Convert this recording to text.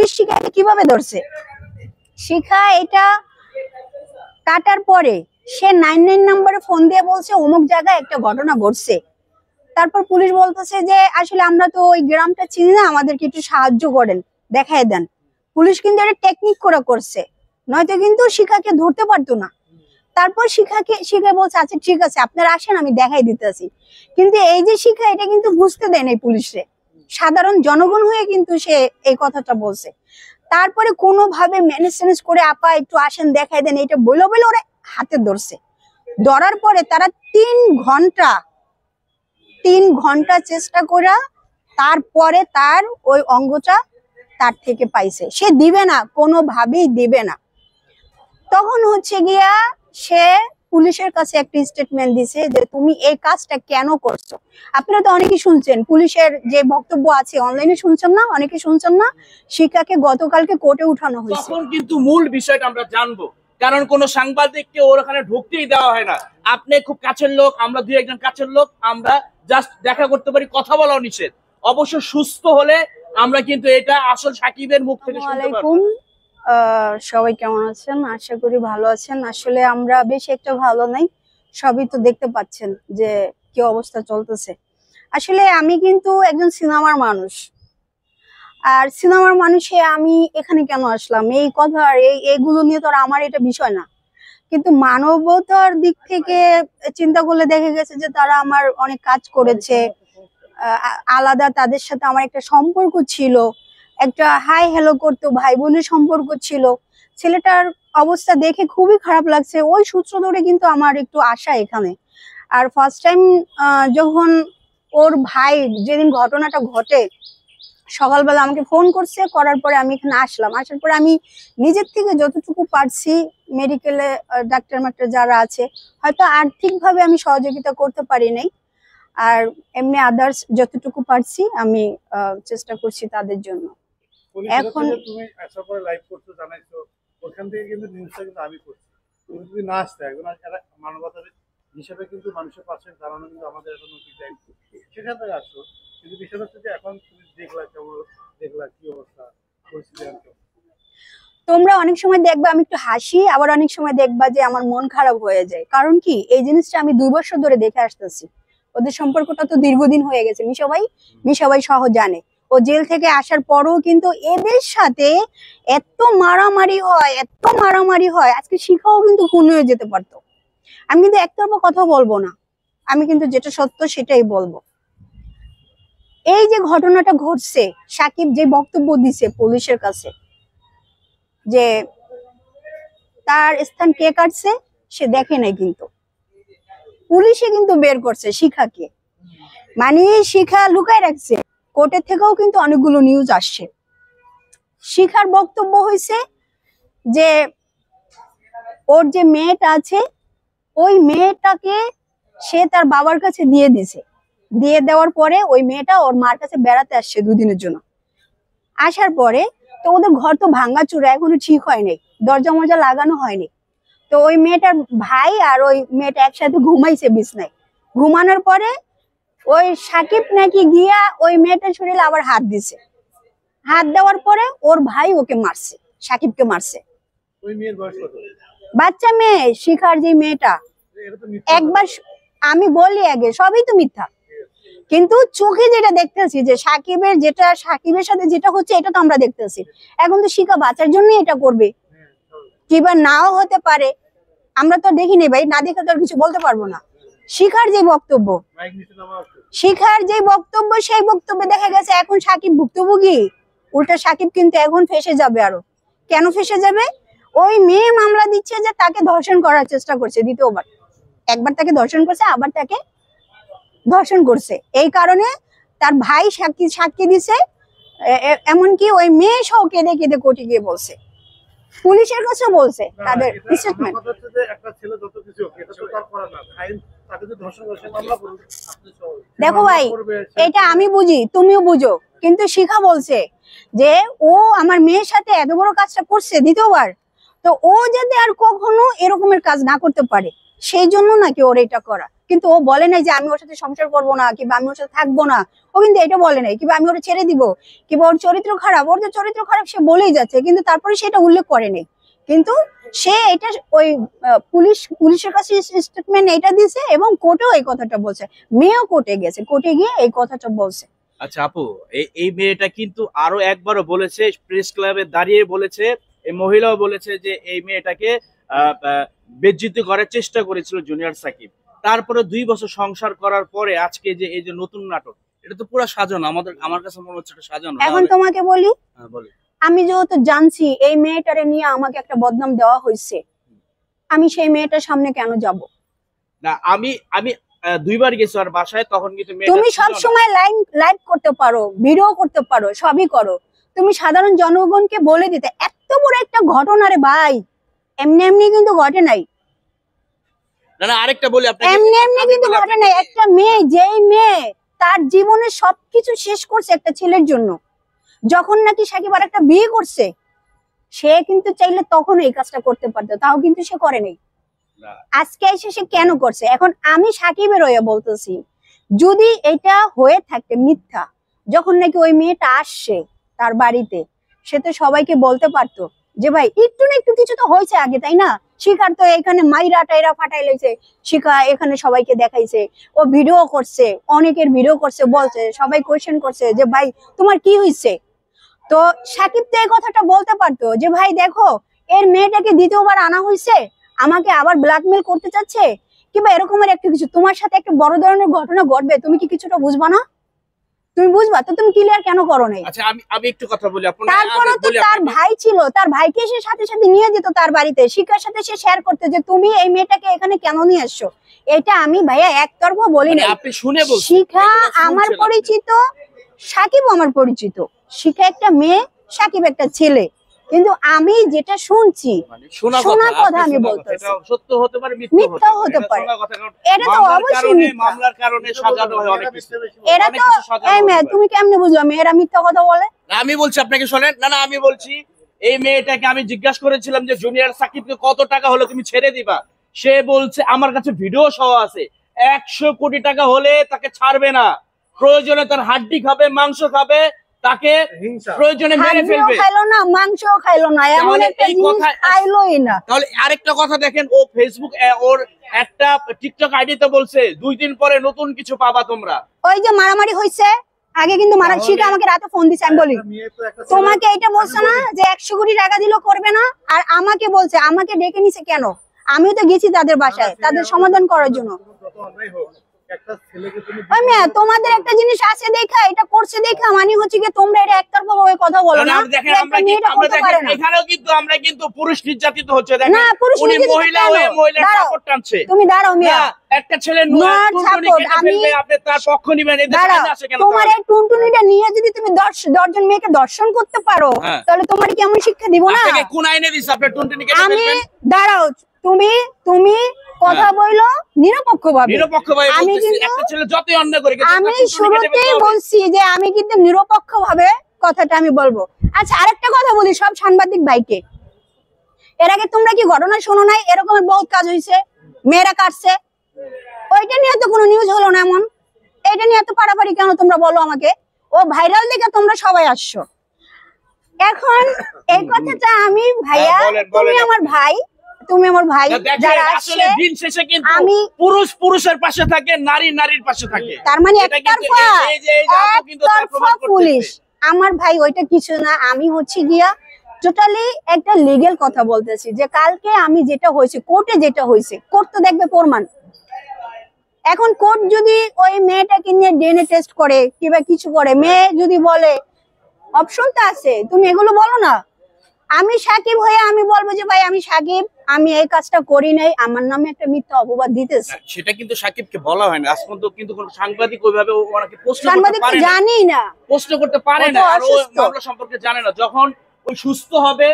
Police শিখাকে কিভাবে ধরছে, শিখা এটা কাটার পরে সে 99 নম্বরে ফোন দিয়ে বলছে অমুক জায়গায় একটা ঘটনা ঘটছে। তারপর পুলিশ বলতেছে যে আসলে আমরা তো ওই গ্রামটা চিনি না, আমাদেরকে একটু সাহায্য করেন, দেখায় দেন। পুলিশ কিন্তু এটা টেকনিক করে করছে, নয়তো কিন্তু শিখাকে ধরতে পারতো না। তারপর শিখা বলছে আচ্ছা ঠিক আছে আপনারা আসেন আমি দেখাই দিতেছি। কিন্তু এই যে শিখা এটা কিন্তু বুঝতে দেয় নাই পুলিশে, সাধারণ জনগণ হয়ে কিন্তু সে এই কথাটা বলছে। তারপরে কোনোভাবে ম্যানেজ করে আপা একটু আসেন দেখাই দেন এটা বলে বলে ওরা হাতে ধরছে। ধরার পরে তারা 3 ঘন্টা চেষ্টা করে তারপরে তার ওই অঙ্গটা তার থেকে পাইছে। সে দিবে না, কোনোভাবেই দিবে না। তখন হচ্ছে গিয়া সে পুলিশের কাছে একটা স্টেটমেন্ট দিছে যে তুমি এই কাজটা কেন করছো। আপনারা তো অনেকেই শুনছেন, পুলিশের যে বক্তব্য আছে অনলাইনে শুনছেন না, অনেকে শুনছেন না, শিখাকে গতকালকে কোর্টে উঠানো হয়েছে। তখন কিন্তু মূল বিষয়টা আমরা জানবো, কারণ কোন সাংবাদিককে ওর ওখানে ঢুকতেই দেওয়া হয় না। আপনি খুব কাছের লোক, আমরা দুই একজন কাছের লোক, আমরা জাস্ট দেখা করতে পারি, কথা বলাও নিষেধ। অবশ্য সুস্থ হলে আমরা কিন্তু এটা আসল সাকিবের মুখ থেকে শুনতে পারবো। সবাই কেমন আছেন? আশা করি ভালো আছেন। আসলে আমরা বেশ একটা ভালো নাই, সবই তো দেখতে পাচ্ছেন যে কি অবস্থা চলতেছে। আসলে আমি কিন্তু একজন সিনেমার মানুষ, আর সিনেমার মানুষে আমি এখানে কেন আসলাম এই কথা আর এইগুলো নিয়ে তো আর আমার এটা বিষয় না। কিন্তু মানবতার দিক থেকে চিন্তা করলে দেখা গেছে যে তারা আমার অনেক কাজ করেছে, আলাদা তাদের সাথে আমার একটা সম্পর্ক ছিল, একটা হাই হ্যালো করতো, ভাই বোনের সম্পর্ক ছিল। ছেলেটার অবস্থা দেখে খুবই খারাপ লাগছে, ওই সূত্র ধরে কিন্তু আমার একটু আশা এখানে। আর ফার্স্ট টাইম যখন ওর ভাই যেদিন ঘটনাটা ঘটে সকালবেলা আমাকে ফোন করছে, করার পরে আমি এখানে আসলাম। আসার পরে আমি নিজের থেকে যতটুকু পারছি, মেডিকেলে ডাক্তার মাক্তার যারা আছে, হয়তো আর্থিকভাবে আমি সহযোগিতা করতে পারি নাই, আর এমনি আদার্স যতটুকু পারছি আমি চেষ্টা করছি তাদের জন্য। এখন তুমি আসার পরে লাইভ করতে জানাইছো, ওখান থেকে কিন্তু নিউজটা কিন্তু আমি করছি। তুমি যদি না আসতে একজন মানবতার হিসেবে কিন্তু মানুষের পাশে দাঁড়ানো কিন্তু আমাদের এখন উচিত দায়িত্ব, সেখান থেকে আসো। কিন্তু বিষয় হচ্ছে যে এখন তুমি দেখলা কি অবস্থা পরিস্থিতি। তোমরা অনেক সময় দেখবা আমি একটু হাসি, আবার অনেক সময় দেখবা যে আমার মন খারাপ হয়ে যায়। কারণ কি, এই জিনিসটা আমি 2 বছর ধরে দেখে আসতেছি। ওদের সম্পর্কটা তো দীর্ঘদিন হয়ে গেছে, মিশাবাই সহ জানে। ও জেল থেকে আসার পরও কিন্তু এদের সাথে এত মারামারি হয়, আজকে শিখাও কিন্তু খুন হয়ে যেতে পারতো। আমি কিন্তু একতরফা কথা বলবো না, আমি কিন্তু যেটা সত্য সেটাই বলবো। এই যে ঘটনাটা ঘটছে, সাকিব যে বক্তব্য দিছে পুলিশের কাছে যে তার স্থান কে কাটছে সে দেখে নাই, কিন্তু পুলিশে কিন্তু বের করছে শিখাকে, মানে শিখা লুকায় রাখছে। কোর্টের থেকেও কিন্তু অনেকগুলো নিউজ আসছে। শিখার বক্তব্য হয়েছে যে ওর যে মেয়েটা আছে ওই মেয়েটাকে সে তার বাবার কাছে দিয়ে দিছে, দিয়ে দেওয়ার পরে ওই মেয়েটা ওর মার কাছে বেড়াতে আসছে 2 দিনের জন্য। আসার পরে তো ওদের ঘর তো ভাঙাচুরা, এখনো ঠিক হয় নাই, দরজা মরজা লাগানো হয়নি। তো ওই মেয়েটার ভাই আর ওই মেয়েটা একসাথে ঘুমাইছে বিছনায়। ঘুমানোর পরে ওই সাকিব নাকি গিয়া ওই মেয়েটার শরীরে আবার হাত দিছে। হাত দেওয়ার পরে ওর ভাই ওকে মারছে, সাকিবকে মারছে। ওই মেয়ের বয়স কত? বাচ্চা মেয়ে, শিখার যে মেয়েটা। একবার আমি বলি আগে সবই তো মিথ্যা, কিন্তু চোখে যেটা দেখতেছি যে সাকিবের সাথে যেটা হচ্ছে এটা তো আমরা দেখতেছি। এখন তো শিখা বাচ্চার জন্য এটা করবে, কিবা নাও হতে পারে, আমরা তো দেখিনি ভাই, না দেখে তো আর কিছু বলতে পারবো না। শিখার যে বক্তব্য সেই বক্তব্যে দেখা গেছে এখন সাকিব ভুক্তভোগী, উল্টা সাকিব কিন্তু এখন ফেসে যাবে। আরো কেন ফেসে যাবে? ওই মেয়ে মামলা দিচ্ছে যে তাকে ধর্ষণ করার চেষ্টা করছে দ্বিতীয়বার। একবার তাকে ধর্ষণ করছে, আবার তাকে ধর্ষণ করছে, এই কারণে তার ভাই সাক্ষী দিছে। এমনকি ওই মেয়ে সহ কেঁদে কেঁদে কোর্টে গিয়ে বলছে, পুলিশের কাছে বলছে তাদের স্টেটমেন্ট। দেখো ভাই, এটা আমি বুঝি, তুমিও বুঝো, কিন্তু শিখা বলছে যে ও আমার মেয়ের সাথে এত বড় কাজটা করছে দ্বিতীয়বার, তো ও যাতে আর কখনো এরকমের কাজ না করতে পারে সেই জন্য নাকি ওর এটা করা। কিন্তু ও বলে নাই যে আমি ওর সাথে সংসার করবো না, কিংবা আমি ওর সাথে থাকবো না। ও কিন্তু এটা বলে নাই, কিংবা আমি ওরা ছেড়ে দিব, কিংবা ওর চরিত্র খারাপ। ওর যে চরিত্র খারাপ সে বলেই যাচ্ছে, কিন্তু তারপরে সেটা উল্লেখ করে নাই। কিন্তু সে এটা ওই পুলিশের কাছে স্টেটমেন্ট এটা দিয়েছে, এবং কোর্টেও এই কথাটা বলছে। মেয়েও কোর্টে গেছে, কোর্টে গিয়ে এই কথাটা বলছে। আচ্ছা আপু, এই মেয়েটা কিন্তু আরো একবারও বলেছে, প্রেস ক্লাবে দাঁড়িয়ে বলেছে, এই মহিলাও বলেছে যে এই মেয়েটাকে বেজ্জিত করার চেষ্টা করেছিল জুনিয়র সাকিব। তারপরে 2 বছর সংসার করার পরে আজকে যে এই যে নতুন নাটক, এটা তো পুরো সাজানো। আমার কাছে মনে হচ্ছে এটা সাজানো। এখন তোমাকে বলি, হ্যাঁ, বলি। আমি যেহেতু জানছি এই মেয়েটারে নিয়ে আমাকে একটা বদনাম দেওয়া হয়েছে, আমি সেই মেয়েটার সামনে কেন যাব? না, আমি 2 বার গেছি আর বাসায়, তখন কিন্তু মেয়েটা তুমি ছিল সব না। সময় লাইভ করতে পারো, ভিডিও করতে পারো, সবই করো। তুমি সাধারণ জনগণকে বলে দিতে, এত বড় একটা ঘটনা রে ভাই, এমনি এমনি কিন্তু ঘটে নাই। না না, আরেকটা বলি আপনাকে, এমনি এমনি কিন্তু ঘটে নাই। একটা মেয়ে, যেই মেয়ে তার জীবনের সবকিছু শেষ করছে একটা ছেলের জন্য, যখন নাকি সাকিব আর একটা বিয়ে করছে, সে কিন্তু চাইলে তখন এই কাজটা করতে পারতো, তাও কিন্তু সে করে নাই। না। আজকে এসে সে কেন করছে? এখন আমি সাকিবের হয়ে বলতেছি, যদি এটা হয়ে থাকে মিথ্যা, যখন নাকি ওই মেয়েটা আসছে তার বাড়িতে, সে তো সবাইকে বলতে পারতো যে ভাই একটু না একটু কিছু তো হয়েছে আগে, তাই না? শিখার তো এখানে মাইরা টাইরা ফাটাই লেছে, শিখা এখানে সবাইকে দেখাইছে, ও ভিডিও করছে, অনেকের ভিডিও করছে, বলছে, সবাই কোয়েশ্চেন করছে যে ভাই তোমার কি হয়েছে। তো সাকিব তো এই কথাটা বলতে পারতো যে ভাই দেখো, এর মেয়েটাকে দ্বিতীয়বার আনা হয়েছে, আমাকে আবার ব্ল্যাকমেল করতে চাচ্ছে, কিংবা এরকমের একটা কিছু, তোমার সাথে একটা বড় ধরনের ঘটনা ঘটবে, তুমি কি কিছুটা বুঝবা না? তুমি বুঝবা তো, তুমি ক্লিয়ার কেন করো নাই? আচ্ছা আমি একটু কথা বলি আপনাকে। তারপরে তো তার ভাই ছিল, তার ভাইকে সে সাথে সাথে নিয়ে যেত তার বাড়িতে, শিখার সাথে সে শেয়ার করতে যে তুমি এই মেয়েটাকে এখানে কেন নিয়ে আসছো। এটা আমি ভাইয়া একতরফা বলি না, আপনি শুনে বলছেন। শিখা আমার পরিচিত, সাকিব আমার পরিচিত। শিখা একটা মেয়ে, সাকিব একটা ছেলে, কিন্তু আমি যেটা শুনছি, শোনার কথা আমি বলতেছি, সত্য হতে পারে, মিথ্যাও হতে পারে। এটা তো অবশ্যই মিথ্যা। মামলার কারণে সাজানো হয় অনেক কিছু। এটা তো এই মেয়ে, তুমি কেমনে বুঝলা মেয়েরা মিথ্যা কথা বলে? আমি বলছি আপনাকে, শোনেন। না না, আমি বলছি এই মেয়েটাকে আমি জিজ্ঞাসা করেছিলাম যে জুনিয়র সাকিবকে কত টাকা হলে তুমি ছেড়ে দিবা। সে বলছে, আমার কাছে ভিডিও সহ আছে, 100 কোটি টাকা হলে তাকে ছাড়বে না, প্রয়োজনে তার হাড্ডি খাবে, মাংস খাবে, তাকে প্রয়োজনে মেরে ফেলবে। খাইলো না, মাংসও খাইলো না, এমন একটা জিনিস খাইলোই না। তাহলে আরেকটা কথা দেখেন, ও ফেসবুক ওর একটা টিকটক আইডিতে বলছে 2 দিন পরে নতুন কিছু পাবা তোমরা। ওই যে মারামারি হইছে আগে, কিন্তু শিখা আমাকে রাতে ফোন দিছে, আমি বলি তোমাকে এটা বলছো না যে 100 কোটি টাকা দিলেও করবে না, আর আমাকে বলছে, আমাকে ডেকে নিছে কেন? আমিও তো গেছি তাদের বাসায় তাদের সমাধান করার জন্য। তোমাদের একটা জিনিস আছে দেখা, এটা করছে দেখা, মানে হচ্ছে কি তোমরা এটা একতরফা ভাবে কথা বলো না। এখানেও কিন্তু আমরা কিন্তু পুরুষ নির্যাতিত হচ্ছে, দেখেন না, পুরুষ উনি মহিলা হয়ে মহিলার সাপোর্ট টানছে। তুমি দাঁড়াও মিয়া, একটা ছেলে টুনটুনি কেটে ফেলবে, আপনি তার পক্ষ নিবেন, এই দেশে আসে কেন? তোমার এই টুনটুনিটা নিয়ে যদি তুমি 10 জন মেয়েকে দর্শন করতে পারো, তাহলে তোমার কি এমন শিক্ষা দিব না? আপনাকে কোন আইনে দিছে আপনি টুনটুনি কেটে আমি ফেলবেন? দাঁড়াও, তুমি কথা বইলো নিরপেক্ষভাবে। আমি একটা ছেলে যতই অন্যায় করে, আমি শুরুতেই বলছি যে আমি কিন্তু নিরপেক্ষভাবে কথাটা আমি বলবো। আচ্ছা, আরেকটা কথা বলি সব সাংবাদিক ভাইকে, এর আগে তোমরা কি ঘটনা শোনো নাই? এরকমের বহুত কাজ হয়েছে, মেয়েরা কাটছে, ওইটা নিয়ে তো কোনো নিউজ হলো না। এমন এটা নিয়ে এত পাড়াপাড়ি কেন তোমরা বলো আমাকে? ও ভাইরাল দেখে তোমরা সবাই আসছো। এখন এই কথাটা আমি ভাইয়া, তুমি আমার ভাই, তুমি আমার ভাই, যারা আসলে দিন শেষে কিন্তু পুরুষ পুরুষের পাশে থাকে, নারী নারীর পাশে থাকে। তার মানে একতরফা পুলিশ আমার ভাই, ওইটা কিছু না। আমি হচ্ছে গিয়া টোটালি একটা লিগ্যাল কথা বলতেছি, যে কালকে আমি যেটা হয়েছে, কোর্টে যেটা হয়েছে, কোর্ট তো দেখবে প্রমাণ। এখন কোর্ট যদি ওই মেয়েটাকে নিয়ে ডিএনএ টেস্ট করে কিংবা কিছু করে, মেয়ে যদি বলে, অপশন তো আছে, তুমি এগুলো বলো না। আমি সাকিব হয়ে আমি বলবো যে ভাই আমি সাকিব, আমি এই কাজটা করি নাই, আমার নামে একটা মিথ্যা অপবাদ দিতেছে। সেটা কিন্তু সাকিবকে বলা হয় না আজ পর্যন্ত, কিন্তু কোন সাংবাদিক ওইভাবে ওনাকে প্রশ্ন করতে পারে না, জানি না, প্রশ্ন করতে পারে না, আর ও মামলা সম্পর্কে জানে না। যখন ওই সুস্থ হবে